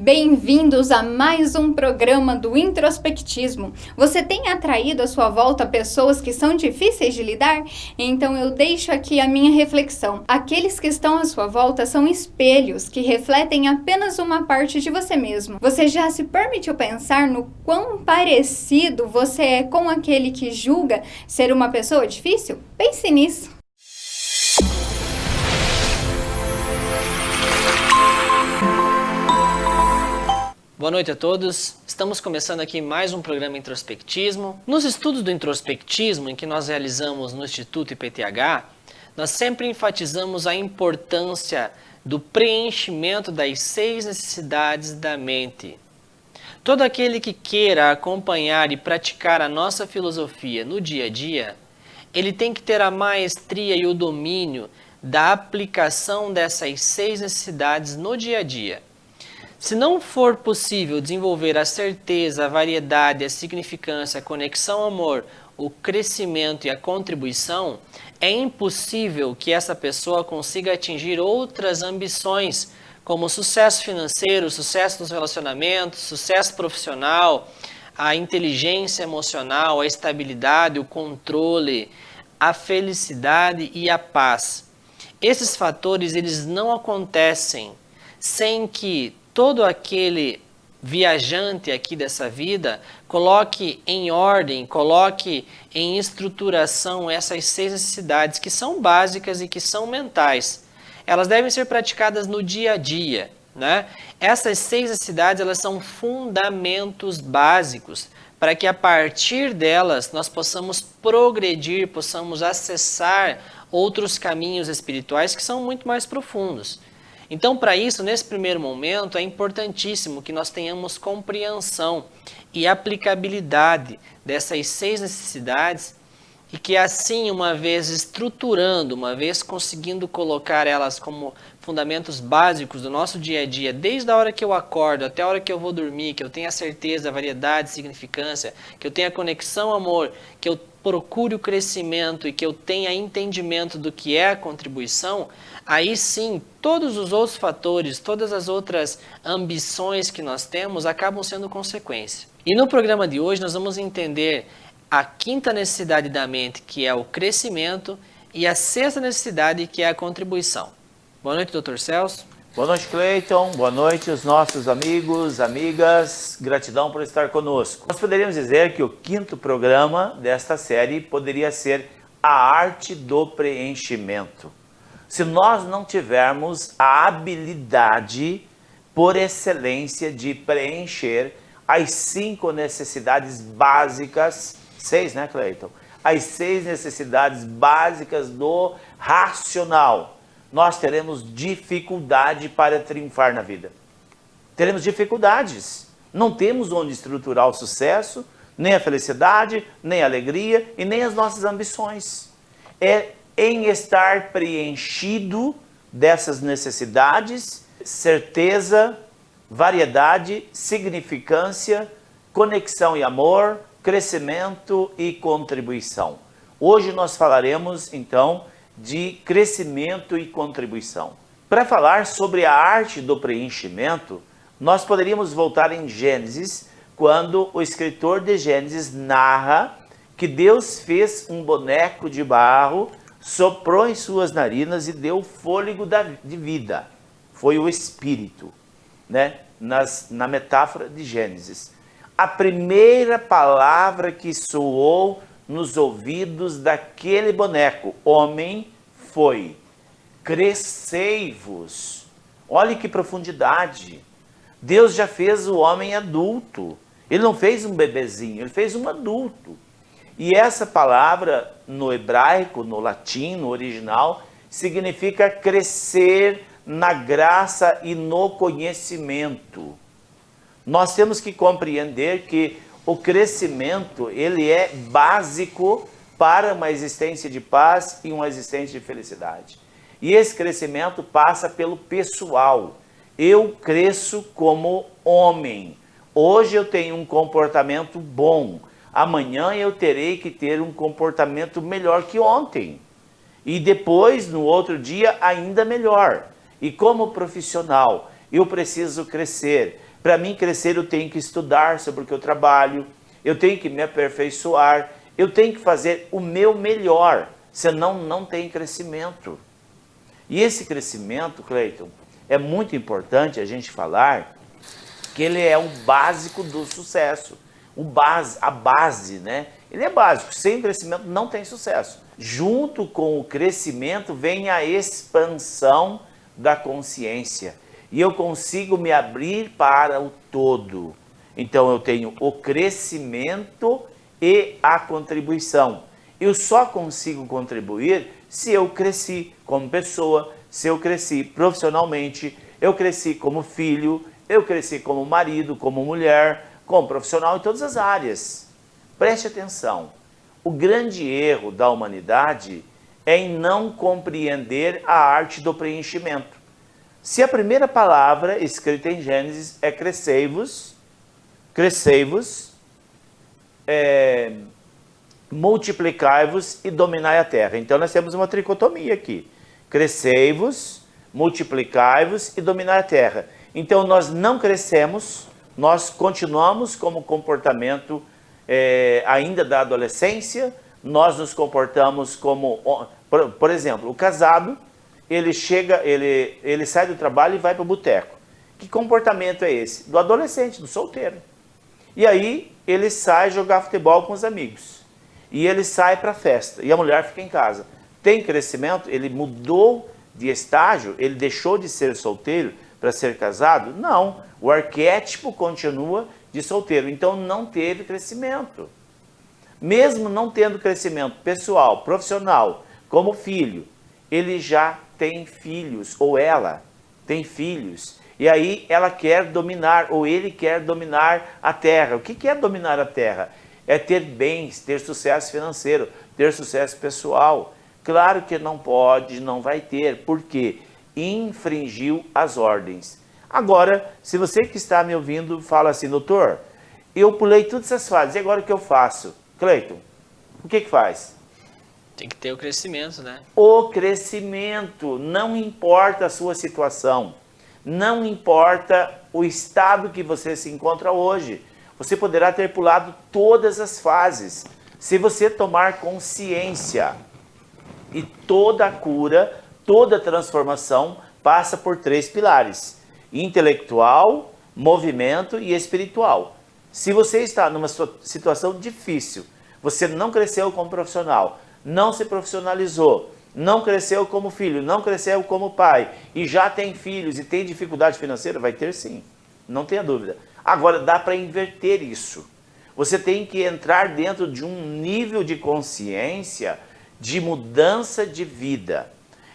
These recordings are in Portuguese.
Bem-vindos a mais um programa do Introspectismo. Você tem atraído à sua volta pessoas que são difíceis de lidar? Então eu deixo aqui a minha reflexão. Aqueles que estão à sua volta são espelhos que refletem apenas uma parte de você mesmo. Você já se permitiu pensar no quão parecido você é com aquele que julga ser uma pessoa difícil? Pense nisso. Boa noite a todos. Estamos começando aqui mais um programa Introspectismo. Nos estudos do introspectismo, em que nós realizamos no Instituto IPTH, nós sempre enfatizamos a importância do preenchimento das 6 necessidades da mente. Todo aquele que queira acompanhar e praticar a nossa filosofia no dia a dia, ele tem que ter a maestria e o domínio da aplicação dessas 6 necessidades no dia a dia. Se não for possível desenvolver a certeza, a variedade, a significância, a conexão, o amor, o crescimento e a contribuição, é impossível que essa pessoa consiga atingir outras ambições, como sucesso financeiro, sucesso nos relacionamentos, sucesso profissional, a inteligência emocional, a estabilidade, o controle, a felicidade e a paz. Esses fatores eles não acontecem sem que todo aquele viajante aqui dessa vida coloque em ordem, coloque em estruturação essas 6 necessidades que são básicas e que são mentais. Elas devem ser praticadas no dia a dia, né? Essas 6 necessidades elas são fundamentos básicos para que a partir delas nós possamos progredir, possamos acessar outros caminhos espirituais que são muito mais profundos. Então, para isso, nesse primeiro momento, é importantíssimo que nós tenhamos compreensão e aplicabilidade dessas 6 necessidades e que assim, uma vez estruturando, uma vez conseguindo colocar elas como fundamentos básicos do nosso dia a dia, desde a hora que eu acordo até a hora que eu vou dormir, que eu tenha certeza, variedade, significância, que eu tenha conexão, amor, que eu procure o crescimento e que eu tenha entendimento do que é a contribuição, aí sim, todos os outros fatores, todas as outras ambições que nós temos acabam sendo consequência. E no programa de hoje nós vamos entender a 5ª necessidade da mente, que é o crescimento, e a 6ª necessidade, que é a contribuição. Boa noite, Dr. Celso. Boa noite, Cleiton. Boa noite, os nossos amigos, amigas. Gratidão por estar conosco. Nós poderíamos dizer que o 5º programa desta série poderia ser a arte do preenchimento. Se nós não tivermos a habilidade por excelência de preencher as 5 necessidades básicas, 6, né, Cleiton? As 6 necessidades básicas do racional, nós teremos dificuldade para triunfar na vida. Teremos dificuldades. Não temos onde estruturar o sucesso, nem a felicidade, nem a alegria e nem as nossas ambições. É em estar preenchido dessas necessidades, certeza, variedade, significância, conexão e amor, crescimento e contribuição. Hoje nós falaremos, então, de crescimento e contribuição. Para falar sobre a arte do preenchimento, nós poderíamos voltar em Gênesis, quando o escritor de Gênesis narra que Deus fez um boneco de barro, soprou em suas narinas e deu fôlego de vida. Foi o Espírito, né? Na metáfora de Gênesis. A primeira palavra que soou nos ouvidos daquele boneco, homem, foi: crescei-vos. Olhe que profundidade. Deus já fez o homem adulto. Ele não fez um bebezinho, ele fez um adulto. E essa palavra no hebraico, no latim, no original, significa crescer na graça e no conhecimento. Nós temos que compreender que o crescimento, ele é básico para uma existência de paz e uma existência de felicidade. E esse crescimento passa pelo pessoal. Eu cresço como homem. Hoje eu tenho um comportamento bom. Amanhã eu terei que ter um comportamento melhor que ontem. E depois, no outro dia, ainda melhor. E como profissional, eu preciso crescer. Para mim crescer eu tenho que estudar sobre o que eu trabalho, eu tenho que me aperfeiçoar, eu tenho que fazer o meu melhor, senão não tem crescimento. E esse crescimento, Cleiton, é muito importante a gente falar que ele é o básico do sucesso, a base, né? Ele é básico, sem crescimento não tem sucesso. Junto com o crescimento vem a expansão da consciência. E eu consigo me abrir para o todo. Então eu tenho o crescimento e a contribuição. Eu só consigo contribuir se eu cresci como pessoa, se eu cresci profissionalmente, eu cresci como filho, eu cresci como marido, como mulher, como profissional em todas as áreas. Preste atenção. O grande erro da humanidade é em não compreender a arte do preenchimento. Se a primeira palavra escrita em Gênesis é crescei-vos, multiplicai-vos e dominai a terra. Então nós temos uma tricotomia aqui. Crescei-vos, multiplicai-vos e dominai a terra. Então nós não crescemos, nós continuamos como comportamento ainda da adolescência, nós nos comportamos como, por exemplo, o casado, ele sai do trabalho e vai para o boteco. Que comportamento é esse? Do adolescente, do solteiro. E aí ele sai jogar futebol com os amigos. E ele sai para a festa. E a mulher fica em casa. Tem crescimento? Ele mudou de estágio? Ele deixou de ser solteiro para ser casado? Não. O arquétipo continua de solteiro. Então não teve crescimento. Mesmo não tendo crescimento pessoal, profissional, como filho, ele já tem filhos, ou ela tem filhos. E aí ela quer dominar, ou ele quer dominar a terra. O que é dominar a terra? É ter bens, ter sucesso financeiro, ter sucesso pessoal. Claro que não pode, não vai ter, porque infringiu as ordens. Agora, se você que está me ouvindo fala assim, doutor, eu pulei todas essas fases, e agora o que eu faço? Cleiton, o que faz? Tem que ter o crescimento, né? O crescimento, não importa a sua situação, não importa o estado que você se encontra hoje. Você poderá ter pulado todas as fases, se você tomar consciência. E toda cura, toda transformação passa por 3 pilares: intelectual, movimento e espiritual. Se você está numa situação difícil, você não cresceu como profissional, não se profissionalizou, não cresceu como filho, não cresceu como pai, e já tem filhos e tem dificuldade financeira, vai ter sim, não tenha dúvida. Agora, dá para inverter isso. Você tem que entrar dentro de um nível de consciência de mudança de vida.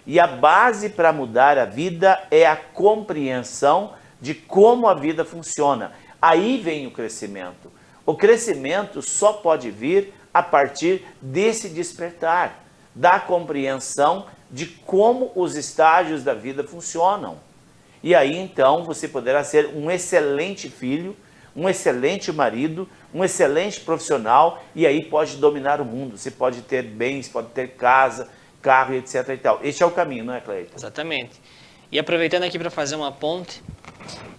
E a base para mudar a vida é a compreensão de como a vida funciona. Aí vem o crescimento. O crescimento só pode vir a partir desse despertar, da compreensão de como os estágios da vida funcionam. E aí então você poderá ser um excelente filho, um excelente marido, um excelente profissional, e aí pode dominar o mundo. Você pode ter bens, pode ter casa, carro, etc. e tal. Este é o caminho, não é, Cleiton? Exatamente. E aproveitando aqui para fazer uma ponte,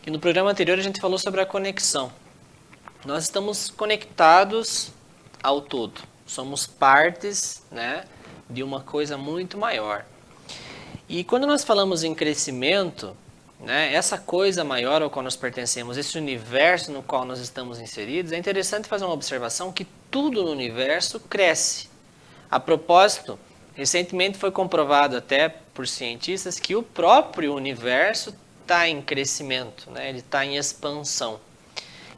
que no programa anterior a gente falou sobre a conexão. Nós estamos conectados ao todo. Somos partes, né, de uma coisa muito maior. E quando nós falamos em crescimento, né, essa coisa maior ao qual nós pertencemos, esse universo no qual nós estamos inseridos, é interessante fazer uma observação que tudo no universo cresce. A propósito, recentemente foi comprovado até por cientistas que o próprio universo está em crescimento, né, ele está em expansão.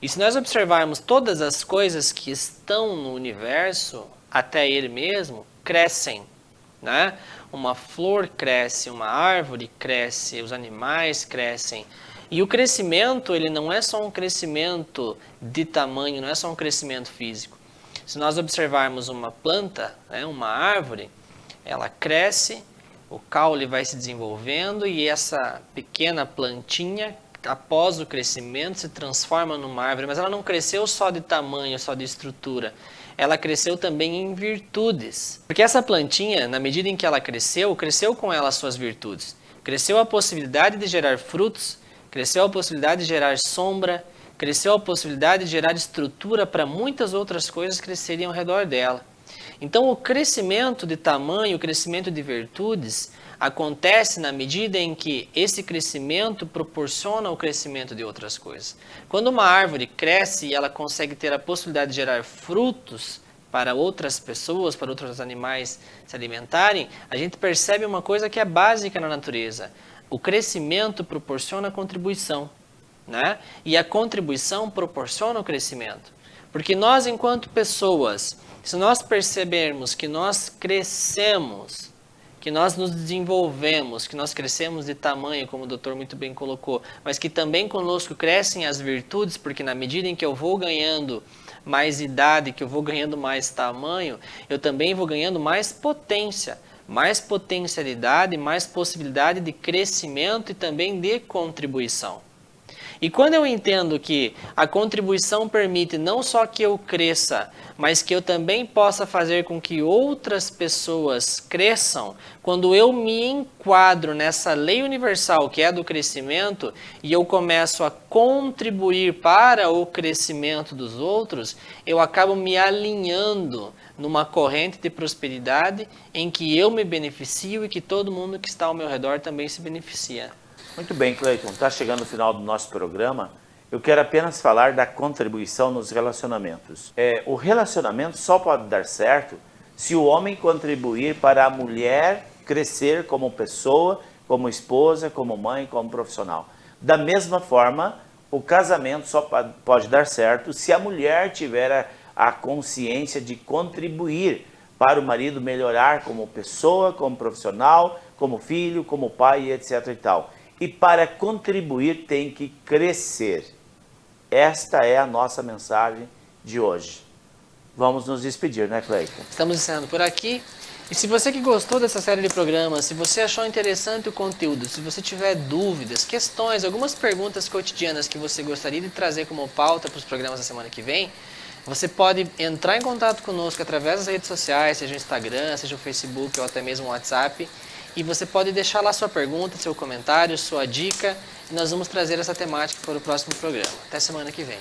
E se nós observarmos todas as coisas que estão no universo, até ele mesmo, crescem, né? Uma flor cresce, uma árvore cresce, os animais crescem. E o crescimento, ele não é só um crescimento de tamanho, não é só um crescimento físico. Se nós observarmos uma planta, né, uma árvore, ela cresce, o caule vai se desenvolvendo e essa pequena plantinha, após o crescimento, se transforma numa árvore. Mas ela não cresceu só de tamanho, só de estrutura. Ela cresceu também em virtudes. Porque essa plantinha, na medida em que ela cresceu, cresceu com ela as suas virtudes. Cresceu a possibilidade de gerar frutos, cresceu a possibilidade de gerar sombra, cresceu a possibilidade de gerar estrutura para muitas outras coisas que cresceriam ao redor dela. Então, o crescimento de tamanho, o crescimento de virtudes, acontece na medida em que esse crescimento proporciona o crescimento de outras coisas. Quando uma árvore cresce e ela consegue ter a possibilidade de gerar frutos para outras pessoas, para outros animais se alimentarem, a gente percebe uma coisa que é básica na natureza. O crescimento proporciona contribuição, né? E a contribuição proporciona o crescimento. Porque nós, enquanto pessoas, se nós percebermos que nós crescemos, que nós nos desenvolvemos, que nós crescemos de tamanho, como o doutor muito bem colocou, mas que também conosco crescem as virtudes, porque na medida em que eu vou ganhando mais idade, que eu vou ganhando mais tamanho, eu também vou ganhando mais potência, mais potencialidade, mais possibilidade de crescimento e também de contribuição. E quando eu entendo que a contribuição permite não só que eu cresça, mas que eu também possa fazer com que outras pessoas cresçam, quando eu me enquadro nessa lei universal que é do crescimento e eu começo a contribuir para o crescimento dos outros, eu acabo me alinhando numa corrente de prosperidade em que eu me beneficio e que todo mundo que está ao meu redor também se beneficia. Muito bem, Cleiton, está chegando o final do nosso programa. Eu quero apenas falar da contribuição nos relacionamentos. O relacionamento só pode dar certo se o homem contribuir para a mulher crescer como pessoa, como esposa, como mãe, como profissional. Da mesma forma, o casamento só pode dar certo se a mulher tiver a consciência de contribuir para o marido melhorar como pessoa, como profissional, como filho, como pai, etc. e tal. E para contribuir tem que crescer. Esta é a nossa mensagem de hoje. Vamos nos despedir, né, Cleiton? Estamos encerrando por aqui. E se você que gostou dessa série de programas, se você achou interessante o conteúdo, se você tiver dúvidas, questões, algumas perguntas cotidianas que você gostaria de trazer como pauta para os programas da semana que vem, você pode entrar em contato conosco através das redes sociais, seja o Instagram, seja o Facebook ou até mesmo o WhatsApp. E você pode deixar lá sua pergunta, seu comentário, sua dica, e nós vamos trazer essa temática para o próximo programa. Até semana que vem.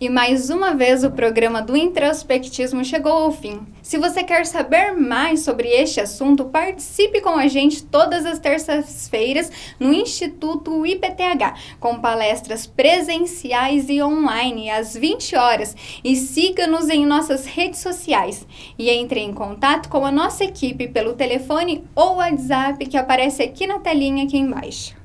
E mais uma vez o programa do Introspectismo chegou ao fim. Se você quer saber mais sobre este assunto, participe com a gente todas as terças-feiras no Instituto IPTH, com palestras presenciais e online às 20 horas. E siga-nos em nossas redes sociais. E entre em contato com a nossa equipe pelo telefone ou WhatsApp que aparece aqui na telinha aqui embaixo.